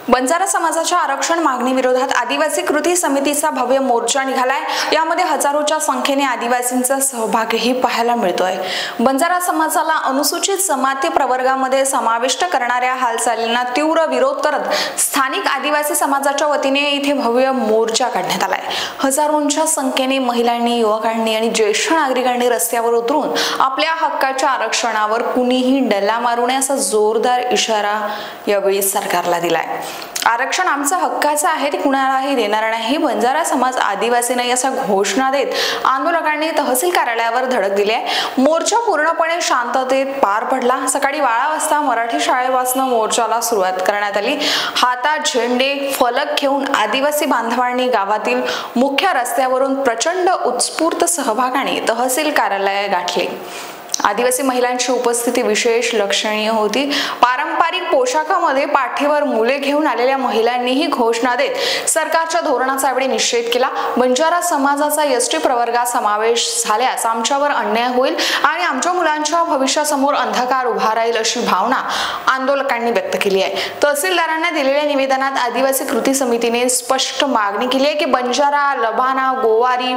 बंजारा समाजाच्या आरक्षण मागणी विरोधात आदिवासी कृती समितीचा भव्य मोर्चा निघालाय। यामध्ये हजारोच्या संख्येने आदिवासींचा सहभागही पाहायला मिळतोय। बंजारा समाजाला अनुसूचित जमाती प्रवर्गामध्ये समाविष्ट करणाऱ्या हालचालींना तीव्र विरोध करत स्थानिक आदिवासी समाजाच्या वतीने इथे भव्य मोर्चा काढण्यात आलाय। हजारोंच्या संख्येने महिलांनी, युवकांनी आणि ज्येष्ठ नागरिकांनी रस्त्यावर उतरून आपल्या हक्काच्या आरक्षणावर कुणीही डल्ला मारू नये असा जोरदार इशारा यावेळी सरकारला दिलाय। आरक्षण आमचा हक्काचा आहे, ते कुणालाही देणार नाही, बंजारा समाज आदिवासी नाही अशा घोषणा देत आंदोलकांनी तहसील कार्यालयावर धडक दिली आहे। मोर्चा पूर्णपणे शांततेत पार पडला। सकाळी 12 वाजता मराठी शाळेपासून मोर्चाला सुरुवात करण्यात आली। हातात झेंडे, फलक घेऊन आदिवासी बांधवांनी गावातील मुख्य रस्त्यावरून प्रचंड उत्स्फूर्त सहभागाने तहसील कार्यालय गाठले। आदिवासी महिलांची उपस्थिती विशेष लक्षणीय होती। पारंपरिक पोशाखामध्ये पाठीवर मुले घेऊन आलेल्या महिलांनीही घोषणा देत सरकारच्या धोरणाचा यावेळी निषेध केला। बंजारा समाजाचा एसटी प्रवर्गात समावेश झाल्यास आमच्यावर अन्याय होईल आणि आमच्या मुलांच्या भविष्यासमोर अंधकार उभा राहील अशी भावना आंदोलकांनी व्यक्त केली आहे। तहसीलदारांना दिलेल्या निवेदनात आदिवासी कृती समितीने स्पष्ट मागणी केली आहे की बंजारा, लबाना, गोवारी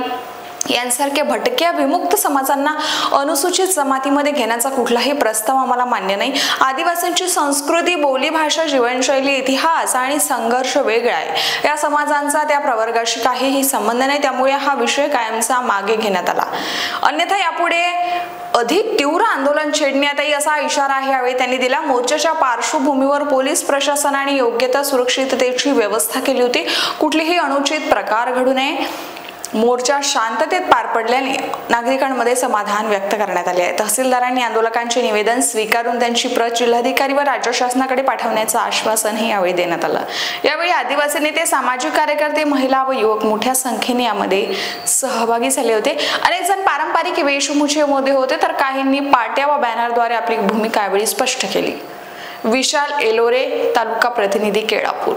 यांसारख्या भटक्या विमुक्त समाजांना अनुसूचित जमातीमध्ये घेण्याचा कुठलाही प्रस्ताव आम्हाला मान्य नाही। आदिवासींची संस्कृती, बोली, भाषा, जीवनशैली, इतिहास आणि संघर्ष वेगळा आहे। या समाजांचा त्या प्रवर्गाशी काहीही संबंध नाही, त्यामुळे हा विषय कायमचा मागे घेण्यात आला। अन्यथा यापुढे अधिक तीव्र आंदोलन छेडण्यात येईल असा इशारा यावेळी त्यांनी दिला। मोर्चाच्या पार्श्वभूमीवर पोलीस प्रशासनाने योग्य त्या सुरक्षिततेची व्यवस्था केली होती। कुठलीही अनुचित प्रकार घडू नये। मोर्चा शांततेत पार पडल्याने नागरिकांमध्ये समाधान व्यक्त करण्यात आले आहे। तहसीलदारांनी आंदोलकांचे निवेदन स्वीकारून त्यांची प्रत जिल्हाधिकारी व राज्य शासनाकडे पाठवण्याचं आश्वासनही यावेळी देण्यात आलं। यावेळी आदिवासी नेते, सामाजिक कार्यकर्ते, महिला व युवक मोठ्या संख्येने यामध्ये सहभागी झाले होते। अनेक जण पारंपरिक वेशभूषेमध्ये होते, तर काहींनी पाट्या व बॅनरद्वारे आपली भूमिका यावेळी स्पष्ट केली। विशाल एलोरे, तालुका प्रतिनिधी, केळापूर।